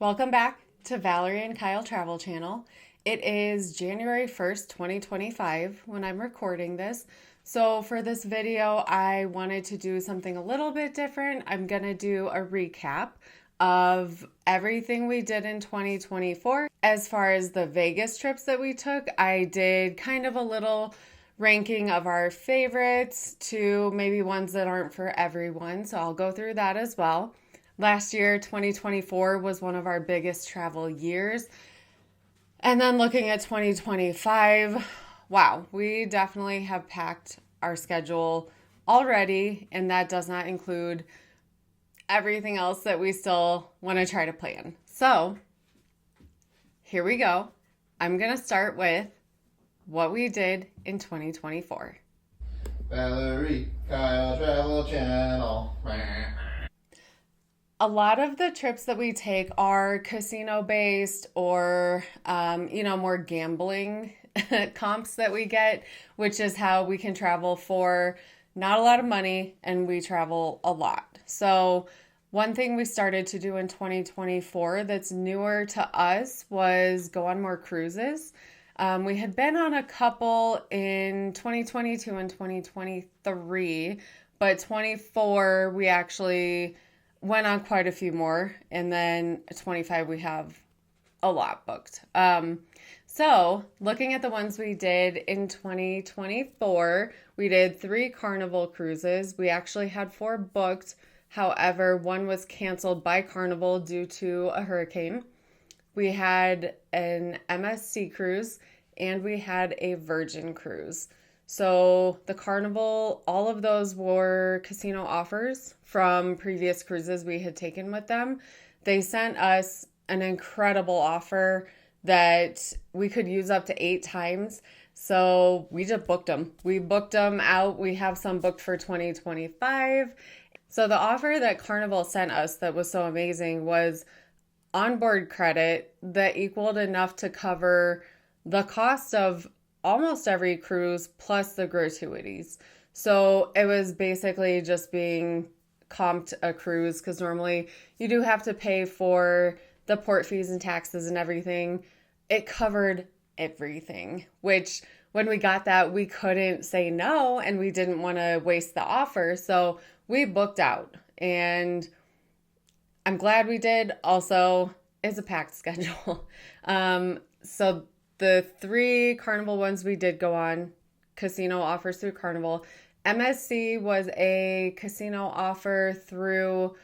Welcome back to Valerie and Kyle Travel Channel. It is January 1st, 2025 when I'm recording this. So for this video, I wanted to do something a little bit different. I'm going to do a recap of everything we did in 2024. As far as the Vegas trips that we took, I did kind of a little ranking of our favorites to maybe ones that aren't for everyone. So I'll go through that as well. Last year, 2024, was one of our biggest travel years. And then looking at 2025, wow, we definitely have packed our schedule already, and that does not include everything else that we still want to try to plan. So here we go. I'm going to start with what we did in 2024. Valerie, Kyle Travel Channel. A lot of the trips that we take are casino based or, more gambling comps that we get, which is how we can travel for not a lot of money and we travel a lot. So one thing we started to do in 2024 that's newer to us was go on more cruises. We had been on a couple in 2022 and 2023, but 24 we actually went on quite a few more, and then 25 we have a lot booked. So looking at the ones we did in 2024, we did 3 Carnival cruises. We actually had 4 booked. However, one was canceled by Carnival due to a hurricane. We had an MSC cruise and we had a Virgin cruise. So the Carnival, all of those were casino offers from previous cruises we had taken with them. They sent us an incredible offer that we could use up to 8 times. So we just booked them. We booked them out. We have some booked for 2025. So the offer that Carnival sent us that was so amazing was onboard credit that equaled enough to cover the cost of almost every cruise plus the gratuities. So it was basically just being comped a cruise because normally you do have to pay for the port fees and taxes and everything. It covered everything, which when we got that, we couldn't say no and we didn't want to waste the offer. So we booked out and I'm glad we did. Also, it's a packed schedule. So the 3 Carnival ones we did go on, casino offers through Carnival. MSC was a casino offer through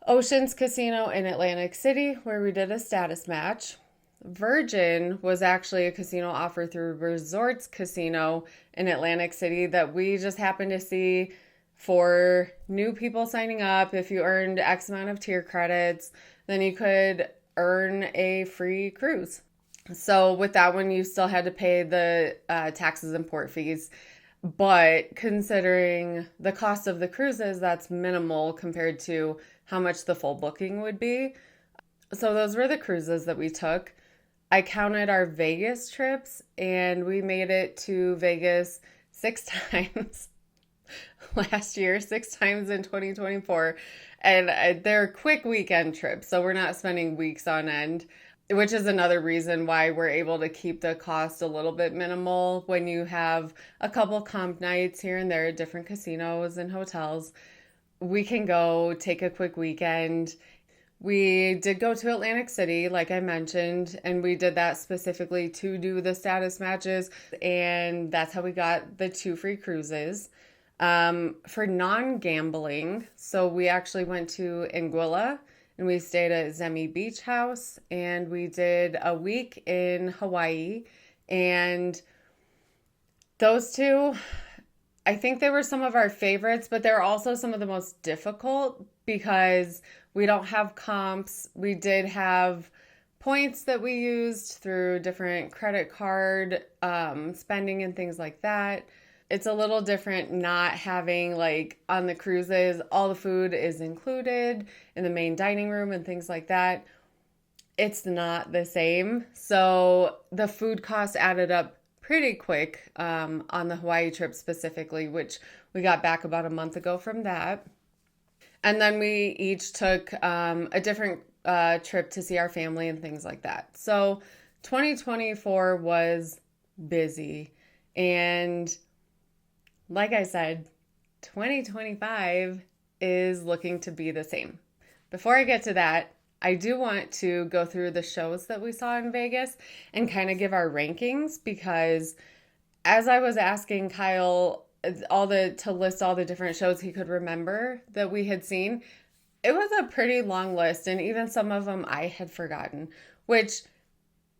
Oceans Casino in Atlantic City, where we did a status match. Virgin was actually a casino offer through Resorts Casino in Atlantic City that we just happened to see for new people signing up. If you earned X amount of tier credits, then you could earn a free cruise. So with that one, you still had to pay the taxes and port fees. But considering the cost of the cruises, that's minimal compared to how much the full booking would be. So those were the cruises that we took. I counted our Vegas trips and we made it to Vegas 6 times last year, 6 times in 2024. And they're quick weekend trips, so we're not spending weeks on end, which is another reason why we're able to keep the cost a little bit minimal when you have a couple comp nights here and there at different casinos and hotels. We can go take a quick weekend. We did go to Atlantic City, like I mentioned, and we did that specifically to do the status matches, and that's how we got the 2 free cruises. For non-gambling, so we actually went to Anguilla, and we stayed at Zemi Beach House, and we did a week in Hawaii. And those 2, I think they were some of our favorites, but they're also some of the most difficult because we don't have comps. We did have points that we used through different credit card spending and things like that. It's a little different not having, like, on the cruises, all the food is included in the main dining room and things like that. It's not the same. So the food costs added up pretty quick on the Hawaii trip specifically, which we got back about a month ago from that. And then we each took a different trip to see our family and things like that. So 2024 was busy. And like I said, 2025 is looking to be the same. Before I get to that, I do want to go through the shows that we saw in Vegas and kind of give our rankings, because as I was asking Kyle to list all the different shows he could remember that we had seen, it was a pretty long list, and even some of them I had forgotten, which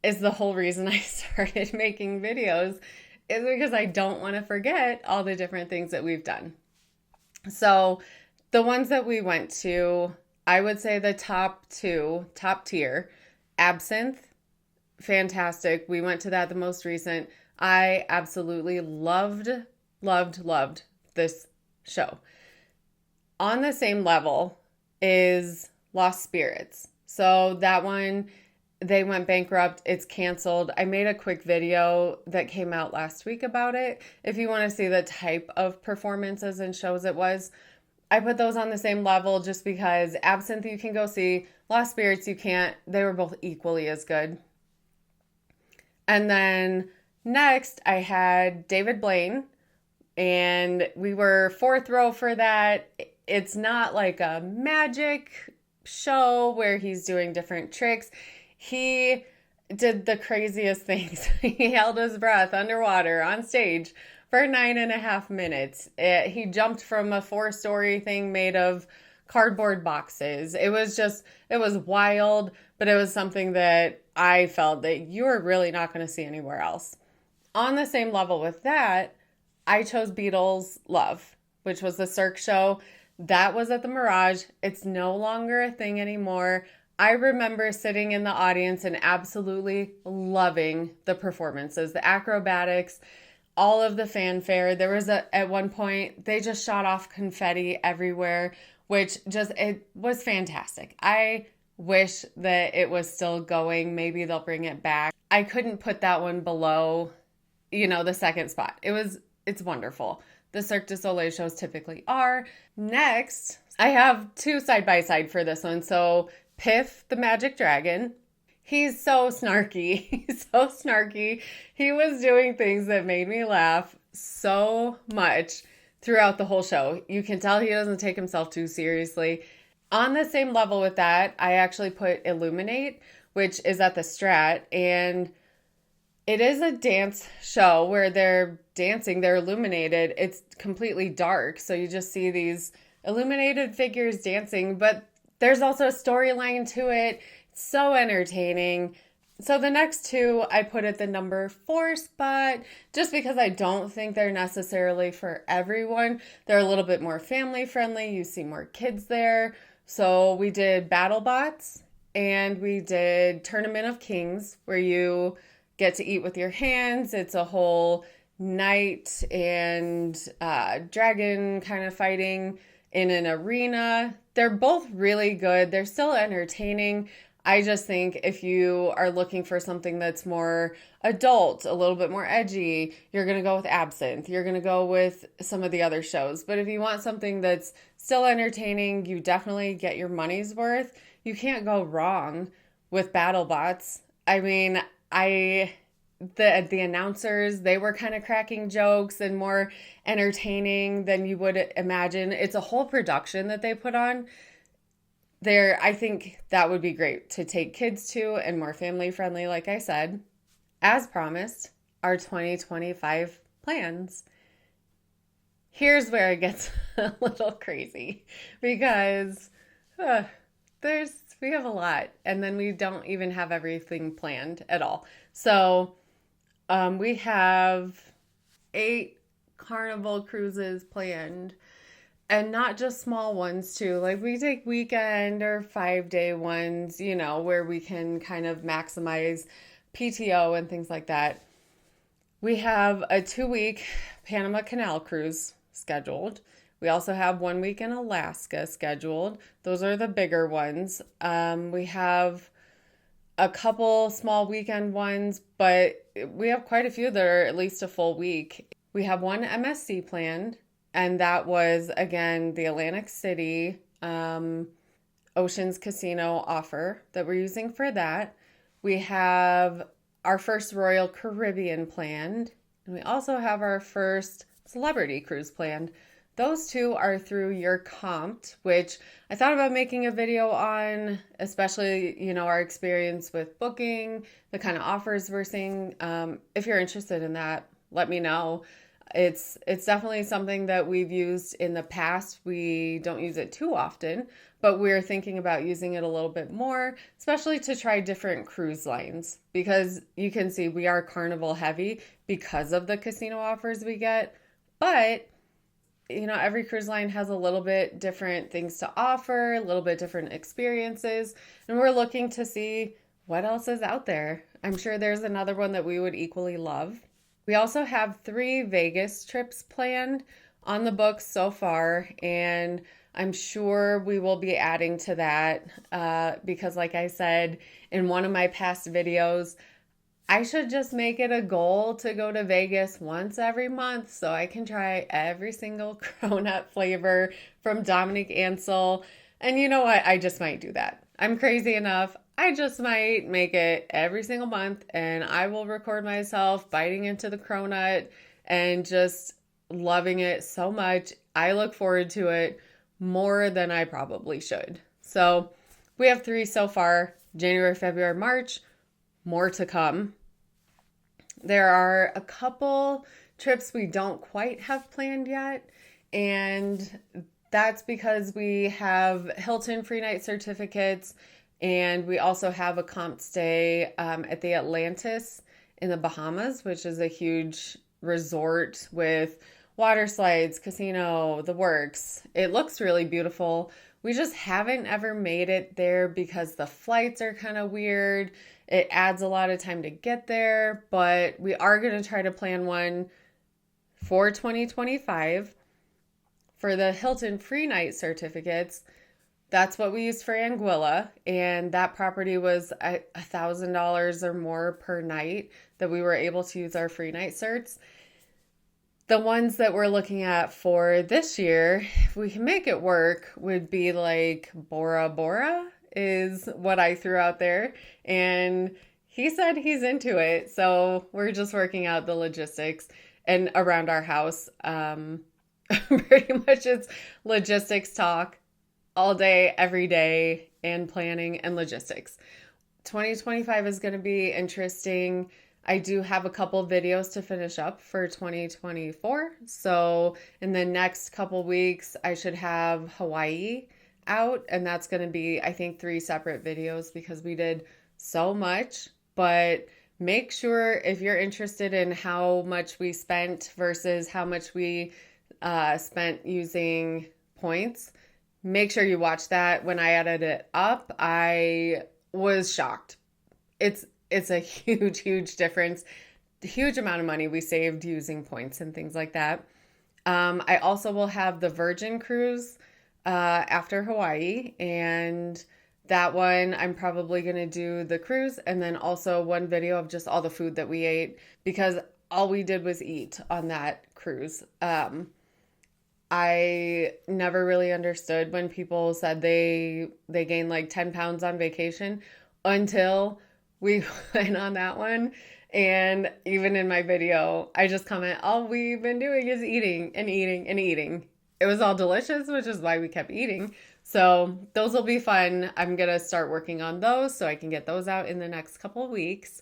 is the whole reason I started making videos, is because I don't want to forget all the different things that we've done. So the ones that we went to, I would say the top tier, Absinthe, fantastic. We went to that, the most recent. I absolutely loved this show. On the same level is Lost Spirits. So that one, they went bankrupt. It's canceled. I made a quick video that came out last week about it. If you want to see the type of performances and shows it was, I put those on the same level just because Absinthe you can go see, Lost Spirits you can't. They were both equally as good. And then next I had David Blaine, and we were fourth row for that. It's not like a magic show where he's doing different tricks. He did the craziest things. He held his breath underwater on stage for 9.5 minutes. He jumped from a 4-story thing made of cardboard boxes. It was wild, but it was something that I felt that you are really not going to see anywhere else. On the same level with that, I chose Beatles Love, which was the Cirque show. That was at the Mirage. It's no longer a thing anymore. I remember sitting in the audience and absolutely loving the performances, the acrobatics, all of the fanfare. There was at one point, they just shot off confetti everywhere, which it was fantastic. I wish that it was still going. Maybe they'll bring it back. I couldn't put that one below, the second spot. It's wonderful. The Cirque du Soleil shows typically are. Next, I have two side by side for this one. So Piff, the Magic Dragon. He's so snarky. He's so snarky. He was doing things that made me laugh so much throughout the whole show. You can tell he doesn't take himself too seriously. On the same level with that, I actually put Illuminate, which is at the Strat, and it is a dance show where they're dancing, they're illuminated. It's completely dark, so you just see these illuminated figures dancing, but there's also a storyline to it. It's so entertaining. So the next two, I put at the number 4 spot, just because I don't think they're necessarily for everyone. They're a little bit more family friendly. You see more kids there. So we did BattleBots and we did Tournament of Kings, where you get to eat with your hands. It's a whole knight and dragon kind of fighting in an arena. They're both really good. They're still entertaining. I just think if you are looking for something that's more adult, a little bit more edgy, you're going to go with Absinthe. You're going to go with some of the other shows. But if you want something that's still entertaining, you definitely get your money's worth. You can't go wrong with BattleBots. I mean, the announcers, they were kind of cracking jokes and more entertaining than you would imagine. It's a whole production that they put on there. I think that would be great to take kids to, and more family friendly, like I said. As promised, our 2025 plans. Here's where it gets a little crazy, because we have a lot, and then we don't even have everything planned at all. So we have 8 Carnival cruises planned, and not just small ones too. Like we take weekend or 5-day ones, where we can kind of maximize PTO and things like that. We have a 2-week Panama Canal cruise scheduled. We also have 1 week in Alaska scheduled. Those are the bigger ones. We have a couple small weekend ones, but we have quite a few that are at least a full week. We have one MSC planned, and that was, again, the Atlantic City Ocean's Casino offer that we're using for that. We have our first Royal Caribbean planned, and we also have our first celebrity cruise planned. Those two are through Your Comped, which I thought about making a video on, especially, our experience with booking, the kind of offers we're seeing. If you're interested in that, let me know. It's definitely something that we've used in the past. We don't use it too often, but we're thinking about using it a little bit more, especially to try different cruise lines, because you can see we are Carnival heavy because of the casino offers we get. But every cruise line has a little bit different things to offer, a little bit different experiences, and we're looking to see what else is out there. I'm sure there's another one that we would equally love. We also have 3 Vegas trips planned on the books so far, and I'm sure we will be adding to that because, like I said in one of my past videos, I should just make it a goal to go to Vegas once every month so I can try every single cronut flavor from Dominic Ansel. And you know what? I just might do that. I'm crazy enough. I just might make it every single month, and I will record myself biting into the cronut and just loving it so much. I look forward to it more than I probably should. So we have 3 so far: January, February, March, more to come. There are a couple trips we don't quite have planned yet, and that's because we have Hilton free night certificates, and we also have a comp stay at the Atlantis in the Bahamas, which is a huge resort with water slides, casino, the works. It looks really beautiful. We just haven't ever made it there because the flights are kind of weird. It adds a lot of time to get there, but we are going to try to plan one for 2025. For the Hilton free night certificates, that's what we used for Anguilla, and that property was $1,000 or more per night that we were able to use our free night certs. The ones that we're looking at for this year, if we can make it work, would be like Bora Bora is what I threw out there. And he said he's into it. So we're just working out the logistics and around our house. Pretty much it's logistics talk all day, every day, and planning and logistics. 2025 is going to be interesting. I do have a couple videos to finish up for 2024. So in the next couple weeks, I should have Hawaii out, and that's going to be, I think, 3 separate videos because we did so much. But make sure, if you're interested in how much we spent versus how much we spent using points, make sure you watch that. When I added it up, I was shocked. It's a huge difference. Huge amount of money we saved using points and things like that. I also will have the Virgin cruise after Hawaii, and that one I'm probably going to do the cruise and then also one video of just all the food that we ate, because all we did was eat on that cruise. I never really understood when people said they gained like 10 pounds on vacation until we went on that one. And even in my video, I just comment, all we've been doing is eating and eating and eating. It was all delicious, which is why we kept eating. So those will be fun. I'm going to start working on those so I can get those out in the next couple of weeks.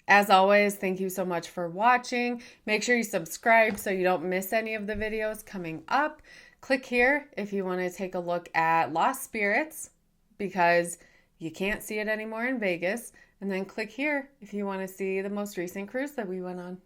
As always, thank you so much for watching. Make sure you subscribe so you don't miss any of the videos coming up. Click here if you want to take a look at Lost Spirits, because you can't see it anymore in Vegas. And then click here if you want to see the most recent cruise that we went on.